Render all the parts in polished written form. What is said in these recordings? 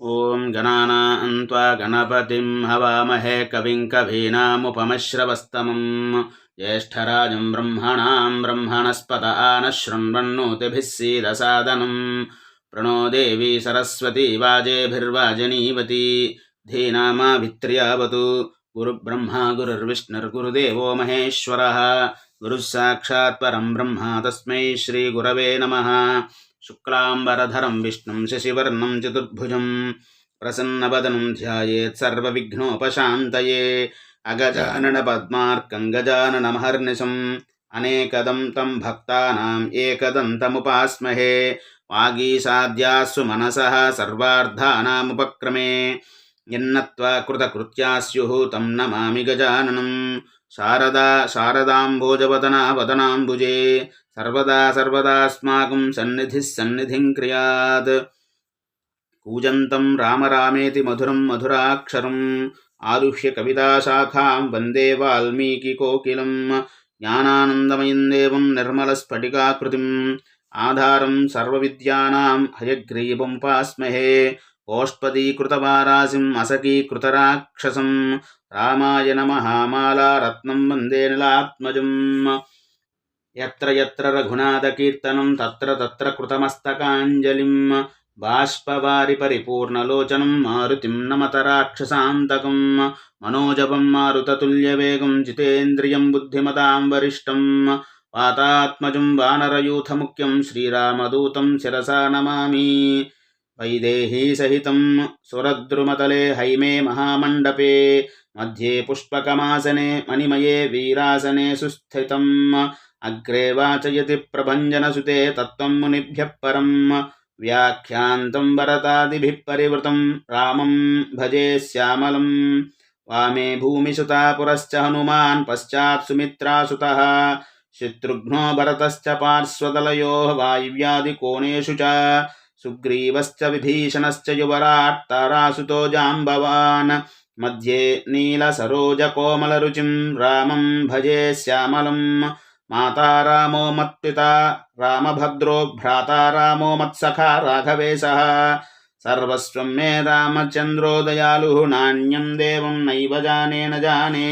ॐ गणानां त्वा गणपतिं हवामहे कविं कवीनामुपमश्रवस्तमं ज्येष्ठराजं ब्रह्मणां ब्रह्मणस्पत आनः शृण्वन्नोतिभिः सीदसादनं प्रणो देवी सरस्वती वाजेभिर्वाजनीवती धीनामाभित्र्यावतु गुरुब्रह्मा गुरुर्विष्णुर्गुरुदेवो महेश्वरः गुरुः साक्षात् परं ब्रह्म तस्मै श्रीगुरवे नमः। शुक्लाम्बरधरं विष्णुं शशिवर्णं चतुर्भुजं प्रसन्नवदनं ध्यायेत् सर्वविघ्नोपशान्तये अगजाननपद्मार्कं गजाननमहर्निशम् अनेकदं तं भक्तानाम् एकदन्तमुपास्महे वागीसाद्यास्सु मनसः सर्वार्थानामुपक्रमे यन्नत्वा कृतकृत्या स्युः तं नमामि गजाननं शारदाम्भोजवदना वदनाम्बुजे सर्वदा सर्वदास्माकं सन्निधिं क्रियात् कूजन्तं राम रामेति मधुरं मधुराक्षरम् आरुह्य कविताशाखां वन्दे वाल्मीकिकोकिलं ज्ञानानन्दमयं देवं निर्मलस्फटिकाकृतिम् आधारं सर्वविद्यानां हयग्रीवमुपास्महे ओष्पदीकृतवारासिम् असकीकृतराक्षसं रामायण महामालारत्नं वन्दे नीलात्मजम् यत्र यत्र रघुनाथकीर्तनं तत्र तत्र कृतमस्तकाञ्जलिं बाष्पवारि परिपूर्णलोचनं मारुतिं नमत राक्षसान्तकं मनोजवं मारुततुल्यवेगं जितेन्द्रियं बुद्धिमतां वरिष्ठं वातात्मजं वानरयूथमुख्यं श्रीरामदूतं शिरसा नमामि। वैदेही सहितं सुरद्रुमतले हैमे महामण्डपे मध्ये पुष्पकमासने मणिमये वीरासने सुस्थितम् अग्रे वाचयति प्रभञ्जनसुते तत्त्वं मुनिभ्यः परं व्याख्यान्तं भरतादिभिः परिवृतं रामं भजे श्यामलं वामे भूमिसुता पुरश्च हनुमान् पश्चात् सुमित्रासुतः शत्रुघ्नो भरतश्च पार्श्वदलयोः वायव्यादिकोणेषु च सुग्रीवश्च विभीषणश्च युवराट् तारासुतो जाम्बवान् मध्ये नीलसरोजकोमलरुचिं रामं भजे श्यामलं माता रामो मत्पिता रामभद्रो भ्राता रामो मत्सखा राघवेशः सर्वस्वं मे रामचन्द्रो दयालुः नान्यं देवं नैव जाने न जाने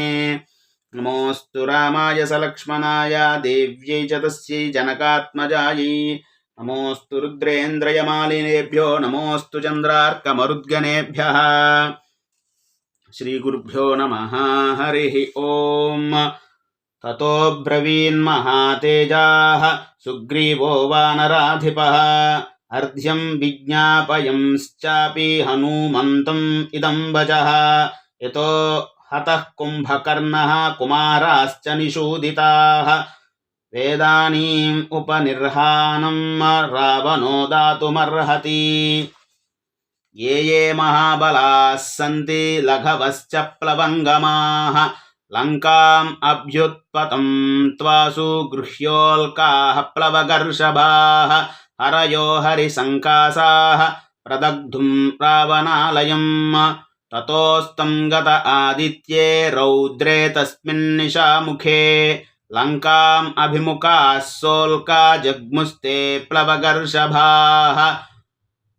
नमोऽस्तु रामाय सलक्ष्मणाय देव्यै च तस्यै जनकात्मजायै नमोऽस्तु रुद्रेन्द्रयमालिनेभ्यो नमोऽस्तु चन्द्रार्कमरुद्गणेभ्यः। श्रीगुरुभ्यो नमः। हरिः ओम्। ततो ब्रवीन्महातेजाः सुग्रीवो वानराधिपः अर्ध्यं विज्ञापयंश्चापि हनूमन्तम् इदं वचः यतो हतः कुम्भकर्णः कुमाराश्च निषूदिताः वेदानीम् उपनिर्हानं रावणो दातुमर्हति ये ये महाबलाः सन्ति लघवश्च प्लवङ्गमाः लङ्काम् अभ्युत्पतं त्वासु गृह्योल्काः प्लवगर्षभाः हरयो हरिसङ्कासाः प्रदग्धुं रावणालयम् ततोस्तं गत आदित्ये रौद्रे तस्मिन्निशामुखे लङ्काम् अभिमुखाः सोल्का जग्मुस्ते प्लवगर्षभाः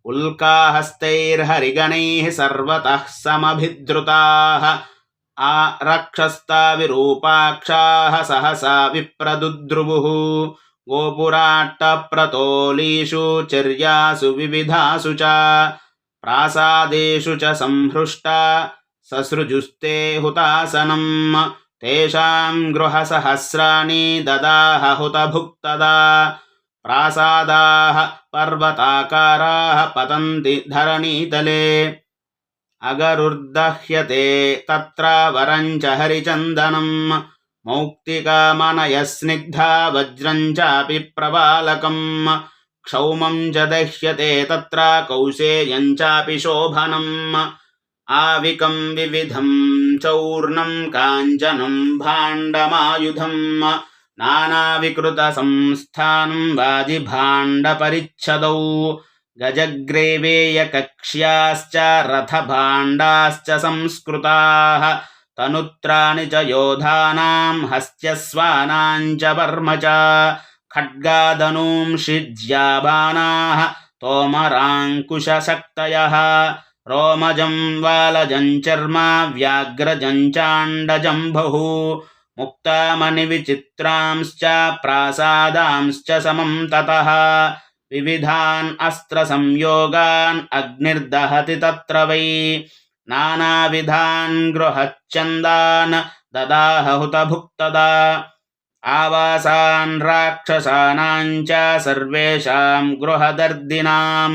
उल्काहस्तैर्हरिगणैः सर्वतः समभिद्रुताः आरक्षस्ता विरूपाक्षाः सहसा विप्रदुद्रुवुः गोपुराट्टप्रतोलीषु चर्यासु विविधासु च प्रासादेषु च संहृष्टा ससृजुस्ते हुतासनम् तेषां गृहसहस्राणि ददाह हुतभुक्तदा प्रासादाः पर्वताकाराः पतन्ति धरणीतले अगरुर्दह्यते तत्र वरञ्च हरिचन्दनं मौक्तिकामनयः स्निग्धा वज्रं चापि प्रवालकं क्षौमं च दह्यते तत्र कौसेयं चापि शोभनम् आविकं विविधं चूर्णं काञ्चनं भाण्डमायुधं नानाविकृतसंस्थानं वाजिभाण्डपरिच्छदौ गजग्रेवेयकक्ष्याश्च रथभाण्डाश्च संस्कृताः तनुत्राणि च योधानां हस्त्यस्वानां च वर्म च खड्गादनूंषि ज्याबाणाः तोमराङ्कुशशक्तयः रोमजं वालजं चर्म व्याघ्रजं चाण्डजं मुक्तामणिविचित्रांश्च प्रासादांश्च समं ततः विविधान् अस्त्रसंयोगान् अग्निर्दहति तत्र वै नानाविधान् गृहच्छन्दान् ददाह हुतभुक्तदा आवासान् राक्षसानां च सर्वेषां गृहदर्दिनां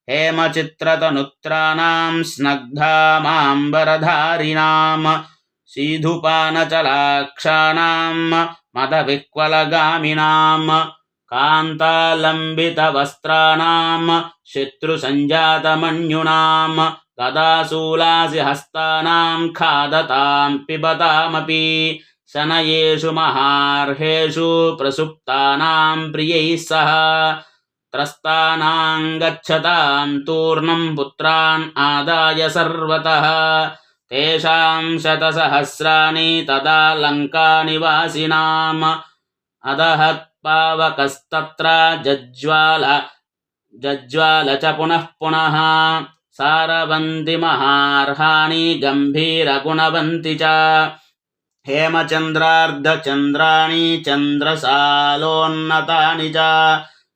हेमचित्रतनुत्राणां स्नग्धामाम्बरधारिणां सीधुपानचलाक्षाणां मदविह्वलगामिनां कान्तालम्बितवस्त्राणां शत्रुसञ्जातमन्युनां गदाशूलासिहस्तानां खादतां पिबतामपि शनयेषु महार्हेषु प्रसुप्तानां प्रियैः सह त्रस्तानां गच्छतां तूर्णं पुत्रान् आदाय सर्वतः तेषां शतसहस्राणि तदा लङ्कानिवासिनाम् अदहत् पावकस्तत्र जज्ज्वाल च पुनः पुनः सारवन्ति महार्हाणि गम्भीरगुणवन्ति च हेमचन्द्रार्धचन्द्राणि चन्द्रसालोन्नतानि च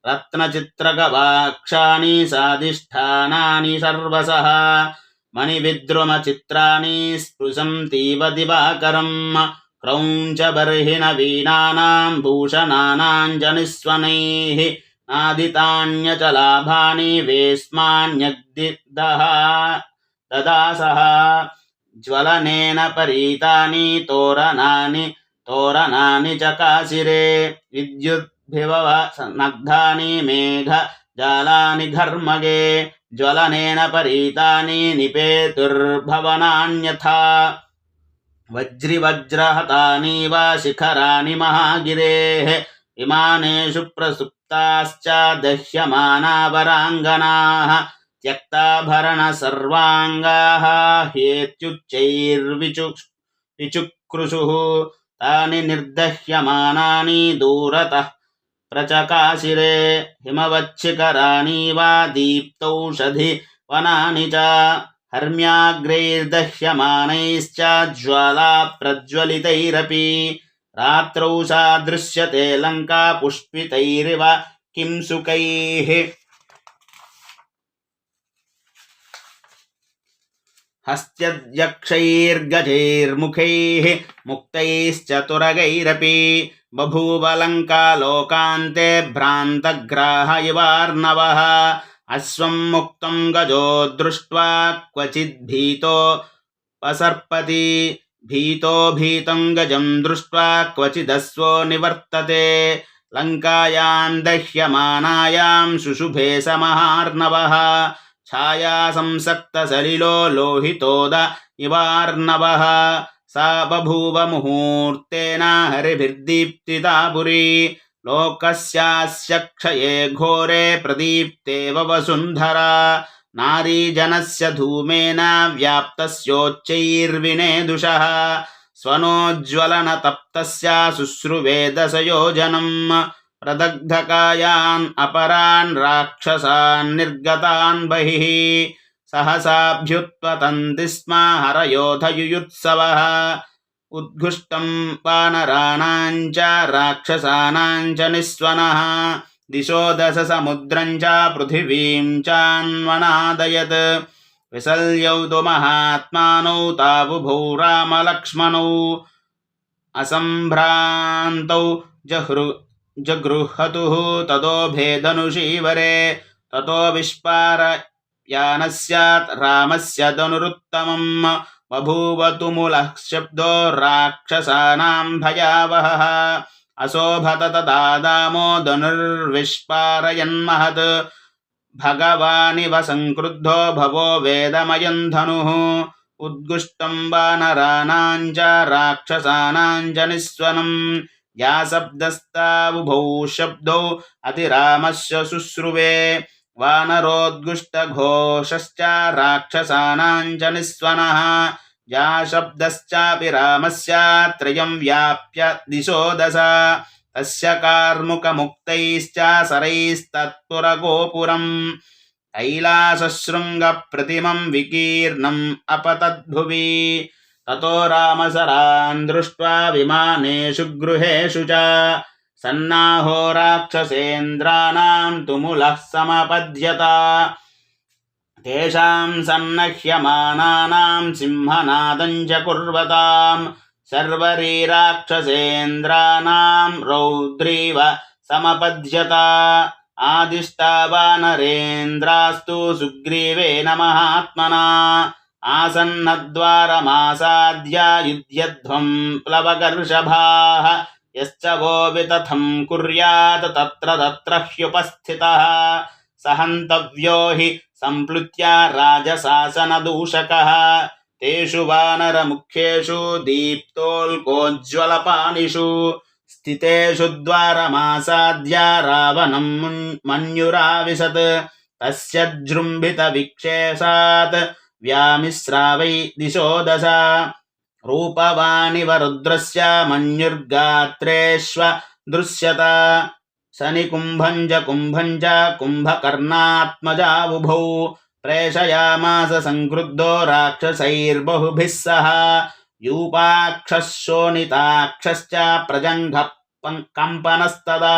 रत्नचित्रगवाक्षाणि साधिष्ठानानि सर्वसः मणिविद्रुमचित्राणि स्पृशन्तीव दिवाकरम् क्रौञ्चबर्हिणवीनानां भूषणानां च निःस्वनैः नादितान्यचलाभानि वेस्मान्यग्दिददासः ज्वलनेन परीतानि तोरणानि चकाशिरे विद्युद्भिवव स्नग्धानि मेघजालानि घर्मगे ज्वलनेन परीतानि निपेतुर्भवनान्यथा वज्रिवज्रहतानि वा शिखराणि महागिरेः विमानेषु प्रसुप्ताश्च दह्यमाना वराङ्गनाः त्यक्ताभरण सर्वाङ्गाः हेत्युच्चैर्विचुक्रुषुः तानि निर्दह्यमानानि दूरतः प्रचकाशिरे हिमवच्छिखराणि वा दीप्तौषधि वनानि च हर्म्याग्रैर्दह्यमानैश्च ज्वाला प्रज्वलितैरपि रात्रौ सा दृश्यते लङ्का पुष्पितैरिव किंसुकैः हस्त्यध्यक्षैर्गजैर्मुखैः मुक्तैश्चतुरगैरपि बभूव लङ्का लोकान्ते भ्रान्तग्राह इवार्णवः अश्वं मुक्तं गजो दृष्ट्वा क्वचिद्भीतो पसर्पति भीतो भीतं गजं दृष्ट्वा क्वचिदश्वो निवर्तते लङ्कायां दह्यमानायां शुशुभे स महार्णवः छाया संसक्तसलिलो लोहितोद इवार्णवः सा बभूव मुहूर्तेन हरिभिर्दीप्तिता पुरी लोकस्यास्य क्षये घोरे प्रदीप्तेव वसुन्धरा नारीजनस्य धूमेन व्याप्तस्योच्चैर्विनेदुषः स्वनोज्ज्वलनतप्तस्य शुश्रुवे दशयोजनम् प्रदग्धकायान् अपरान् राक्षसान् निर्गतान् बहिः सहसाभ्युत्पतन्ति स्म हरयोधयुयुत्सवः उद्घुष्टं वानराणां च राक्षसानां च निःस्वनः दिशो दश समुद्रं च पृथिवीं चान्वनादयत् विसल्यौ तु महात्मानौ तावुभौ रामलक्ष्मणौ असम्भ्रान्तौ जगृहतुः ततो भेदनुषीवरे ततो विस्पारयानस्य रामस्य धनुरुत्तमम् बभूव तुमुलः शब्दो राक्षसानां भयावहः अशोभत तदा दामो धनुर्विस्पारयन्महत् भगवानिव संक्रुद्धो भवो वेदमयं धनुः उद्गुष्टं वानराणां च राक्षसानां च निःस्वनम् या शब्दस्तावुभौ शब्दौ अतिरामस्य शुश्रुवे वानरोद्गुष्टघोषश्च राक्षसानां च निःस्वनः या शब्दश्चापि रामस्य त्रयं व्याप्य दिशो दश तस्य कार्मुकमुक्तैश्च सरैस्तत्पुरगोपुरम् कैलासशृङ्गप्रतिमं विकीर्णम् अपतद्भुवि ततो रामसरान् दृष्ट्वा विमानेषु गृहेषु च सन्नाहो राक्षसेन्द्राणां तुमुलः समपद्यत तेषां सन्नह्यमानानां सिंहनादं च कुर्वताम् सर्वरी राक्षसेन्द्राणां रौद्रीव समपद्यत आदिष्टावानरेन्द्रास्तु सुग्रीवेन महात्मना आसन्नद्वारमासाद्य युध्यध्वं प्लवगर्षभाः यश्च वो वितथं कुर्यात् तत्र तत्र ह्युपस्थितः सहन्तव्यो हि सम्प्लुत्य राजशासनदूषकः तेषु वानरमुख्येषु दीप्तोल्कोज्ज्वलपानिषु स्थितेषु द्वारमासाद्य रावणं मन्युराविशत् तस्य जृम्भितविक्षेसात् व्यामिश्रावै दिशो दश रूपवानिव रुद्रस्य मन्युर्गात्रेष्व दृश्यत शनिकुम्भं च कुम्भकर्णात्मजावुभौ प्रेषयामास संक्रुद्धो राक्षसैर्बहुभिः सह यूपाक्षः शोणिताक्षश्च प्रजङ्घः कम्पनस्तदा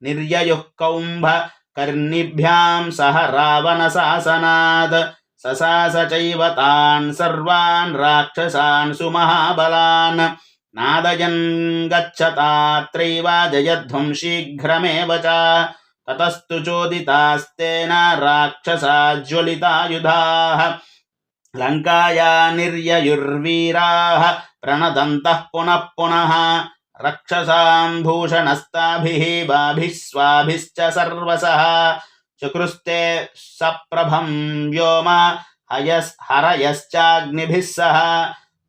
निर्ययुः कौम्भकर्णिभ्यां सह रावणशासनात् ससास चैव तान् सर्वान् राक्षसान् सुमहाबलान् नादयन् गच्छतात्रैव जयध्वं शीघ्रमेव च ततस्तु चोदितास्तेन राक्षसा ज्वलितायुधाः लङ्काया निर्ययुर्वीराः प्रणदन्तः पुनः पुनः रक्षसां भूषणस्ताभिः बाभिः स्वाभिश्च सर्वशः चक्रुस्ते सप्रभं व्योम हरयश्चाग्निभिः सह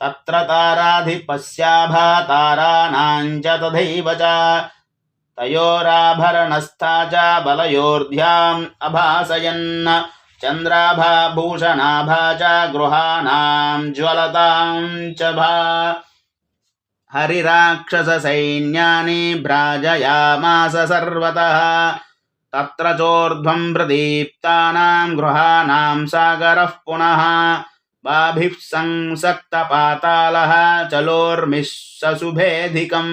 तत्र ताराधिपस्याभा ताराणां च तथैव च तयोराभरणस्था च बलयोर्ध्याम् अभासयन् चन्द्राभा भूषणाभा च गृहाणां ज्वलतां च भा हरिराक्षससैन्यानि भ्राजयामास सर्वतः तत्र चोर्ध्वं प्रदीप्तानां गृहाणां सागरः पुनः बाभिः संसक्तपातालः चलोर्मिषसुभेधिकम्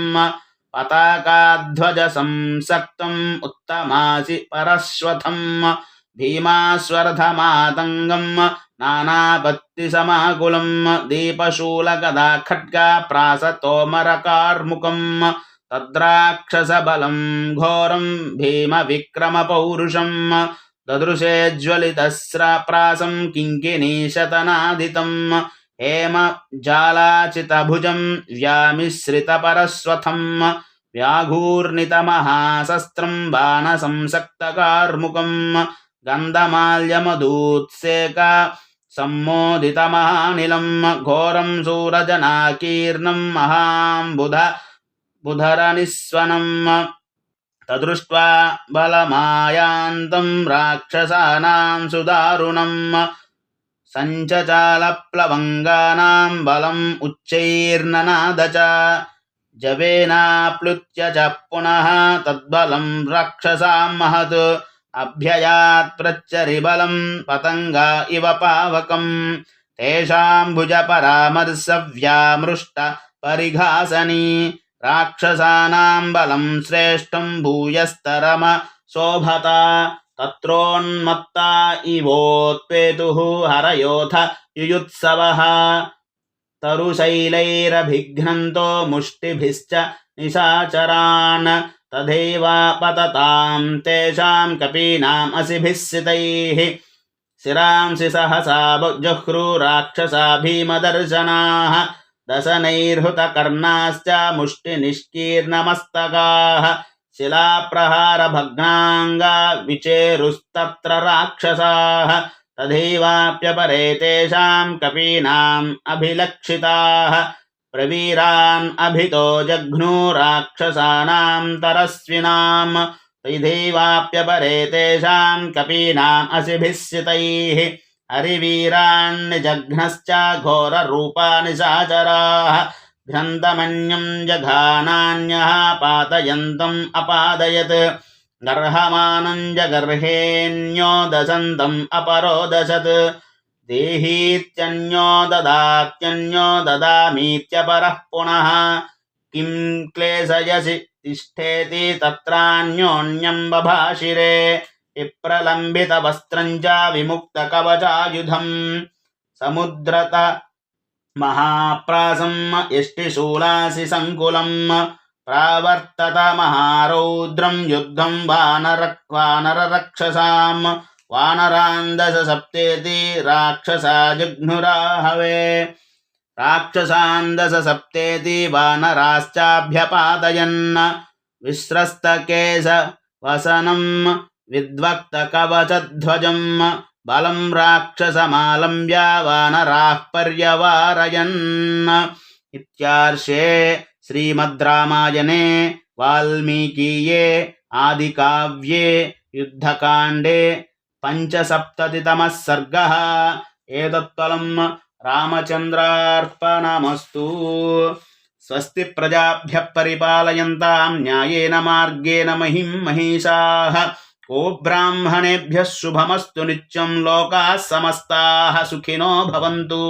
पताकाध्वज संसक्तम् उत्तमासि परश्वथम् भीमास्वर्धमातङ्गम् नानापत्तिसमाकुलम् दीपशूलगदा खड्गा प्रासतोमरकार्मुकम् तद्राक्षसबलं घोरं भीमविक्रमपौरुषम् ददृशे ज्वलितस्राप्रासं किङ्किणीशतनादितं हेम जालाचितभुजं व्यामिश्रितपरस्वथं व्याघूर्णितमहाशस्त्रं बाणसंसक्तकार्मुकं गन्धमाल्यमधूत्सेक सम्मोदितमहानिलं घोरं शूरजनाकीर्णं महाम्बुधरनिस्वनम् तदृष्ट्वा बलमायान्तं राक्षसानां सुदारुणम् सञ्चचालप्लवङ्गानां बलम् उच्चैर्ननाद च जवेनाप्लुत्य च पुनः तद्बलं राक्षसां महत् अभ्ययात् प्रच्चरिबलं पतङ्गा इव पावकम् तेषां भुजपरामर्शव्यामृष्ट परिघासनी राक्षसानां बलं श्रेष्ठं भूयस्तरम शोभता तत्रोन्मत्ता इवोत्पेतुः हरयोथ युयुत्सवः तरुशैलैरभिघ्नन्तो मुष्टिभिश्च निशाचरान् तथैवापततां तेषां कपीनाम् असिभिः सितैः शिरांसि सहसा जह्रु राक्षसा भीमदर्शनाः दशनैर्हृतकर्णाश्च मुष्टिनिष्कीर्णमस्तकाः शिलाप्रहारभग्नाङ्गा विचेरुस्तत्र राक्षसाः तथैवाप्यपरे तेषां कपीनाम् अभिलक्षिताः प्रवीरान् अभितो जघ्नु राक्षसानां तरस्विनाम् तथैवाप्यपरे तेषां कपीनाम् असिभिः सितैः हरिवीरान्निजघ्नश्च घोररूपाणि साचराः घ्नन्तमन्यं जघानान्यः पातयन्तम् अपादयत् గర్హమానం జగర్హేణ్యో దశంతం అపరోదశత్ దేహీత్యన్యో దదాత్యన్యో దదామీత్యపరః పునః కిం క్లేశయసి తిష్టేతి తత్రాన్యోన్యం బభాషిరే విప్రలంబిత వస్త్రం చ విముక్త కవచాయుధం సముద్రత మహాప్రాసం యష్టిశూలాసి సంకులం ప్రావర్తత మహారౌద్రం యుద్ధం వానరరక్షసాం వానరాందశ సప్తేతి రాక్షసా జఘ్నురాహవే రాక్షసాందశ సప్తేతి వానరాశ్చాభ్యపాతయన్ విస్రస్తకేశ వసనం విద్వక్త కవచధ్వజం బలం రాక్షసమాలంబ్య వానరాః పర్యవారయన్. ఇత్యార్షే శ్రీమద్ రామాయణే వాల్మీకీయే ఆదికావ్యే యుద్ధకాండే పంచసప్తతితమః సర్గః. ఏతత్ఫలం రామచంద్రార్పణమస్తు. స్వస్తి ప్రజాభ్యః పరిపాలయంతాం న్యాయేన మార్గేణ మహిం మహిషాః. ఓ బ్రాహ్మణేభ్యః శుభమస్తు నిత్యం. లోకాః సమస్తాః సుఖినో భవంతు.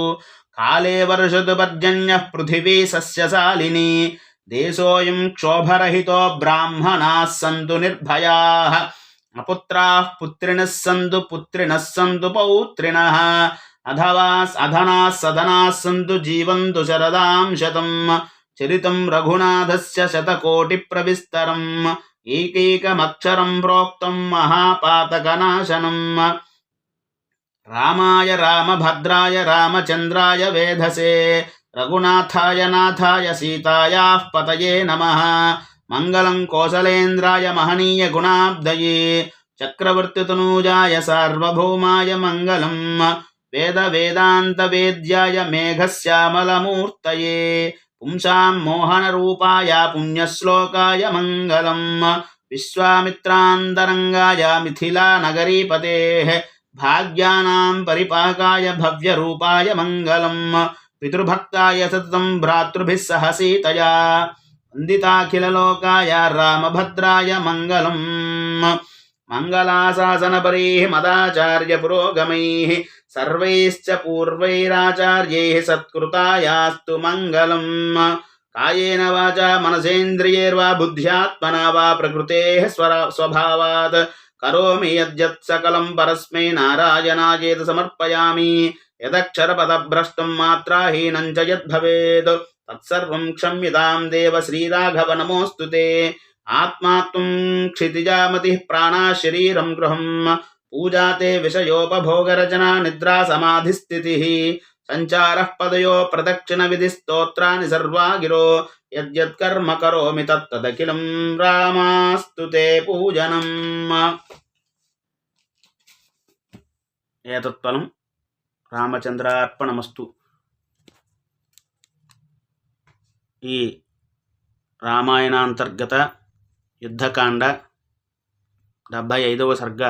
కాలే వర్షతు పర్జన్యః పృథివీ సస్యశాలినీ. దేశోऽयं క్షోభరహితో బ్రాహ్మణాः సంతు నిర్భయాः. అపుత్రాः పుత్రిణः సంతు పుత్రిణः సంతు పౌత్రిణः. అధనాः సధనాः సంతు జీవంతు శరదాం శతం. చరితం రఘునాథస్య శతకోటి ప్రవిస్తరం. ఏకైకమక్షరం ప్రోక్తం మహాపాతకనాశనం. రామాయ రామభద్రాయ రామచంద్రాయ వేధసే. రఘునాథాయ నాథాయ సీతాయాః పతయే నమః. మంగళం కోసలేంద్రాయ మహనీయ గుణాబ్దయే. చక్రవర్తితనూజాయ సార్వభౌమాయ మంగళం. వేద వేదాంత వేద్యాయ మేఘశ్యామలమూర్తయే. పుంసాం మోహనరూపాయ పుణ్యశ్లోకాయ మంగళం. విశ్వామిత్రాంతరంగాయ మిథిలానగరీపతేః భాగ్యానాం పరిపాకాయ భవ్యరూపాయ మంగళం. పితృభక్తాయ సతతం భ్రాతృభిः సహ సీతయా. వందితాఖిలలోకాయ రామభద్రాయ మంగళం. మంగళాశాసనపరైః మదాచార్య పురోగమైః సర్వైశ్చ పూర్వైరాచార్యైః సత్కృతాయాస్తు మంగళం. కాయేన వాచా మనసేంద్రియైర్వా బుద్ధ్యాత్మనా వా ప్రకృతేః స్వభావాత్ కరోమి యద్యత్ సకలం పరస్మై నారాయణాయేతి సమర్పయామి. యదక్షరపదభ్రష్టం మాత్రాహీనం చ యద్భవేత్ తత్సర్వం క్షమ్యతాం దేవ శ్రీరాఘవ నమోऽస్తు తే. ఆత్మా త్వం క్షితిజామతిః ప్రాణా శరీరం గృహం. పూజాతే విషయోపభోగరచనా నిద్రా సమాధిస్థితిః. సంచారః పదయో ప్రదక్షిణ విధి స్తోత్రాని సర్వా గిరో. యద్యత్కర్మ కరోమి తత్తదఖిలం రామాస్తు తే పూజనం. ఏతత్ఫలం రామచంద్రార్పణమస్తు. ఈ రామాయణాంతర్గత యుద్ధకాండ 75వ సర్గ.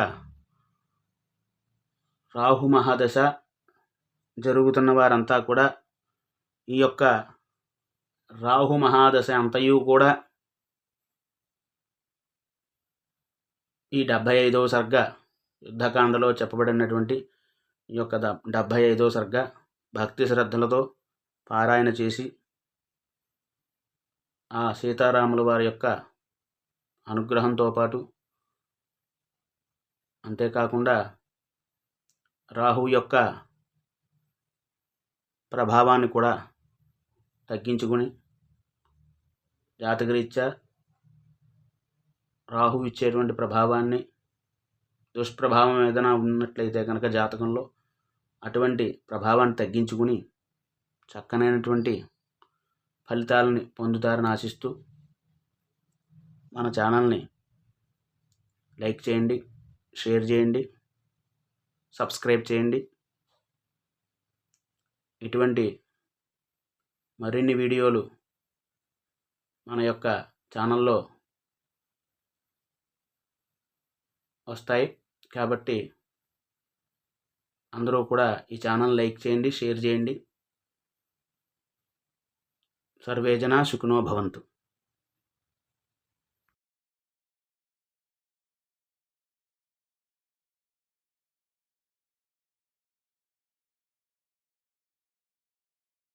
రాహు మహాదశ జరుగుతున్న వారంతా కూడా ఈ యొక్క రాహు మహాదశ అంతయు కూడా ఈ 75వ సర్గ యుద్ధకాండలో చెప్పబడినటువంటి ఈ యొక్క 75వ సర్గ భక్తి శ్రద్ధలతో పారాయణ చేసి ఆ సీతారాముల వారి యొక్క అనుగ్రహంతో పాటు అంతేకాకుండా రాహు యొక్క ప్రభావాన్ని కూడా తగ్గించుకుని జాతకరీత్యా రాహు ఇచ్చేటువంటి ప్రభావాన్ని దుష్ప్రభావం ఏదైనా ఉన్నట్లయితే కనుక జాతకంలో అటువంటి ప్రభావాన్ని తగ్గించుకుని చక్కనైనటువంటి ఫలితాలని పొందుతారని ఆశిస్తూ మన ఛానల్ని లైక్ చేయండి, షేర్ చేయండి, సబ్స్క్రైబ్ చేయండి. ఇటువంటి మరిన్ని వీడియోలు మన యొక్క ఛానల్లో వస్తాయి కాబట్టి అందరూ కూడా ఈ ఛానల్ లైక్ చేయండి, షేర్ చేయండి. సర్వే జనా సుఖినో భవంతు.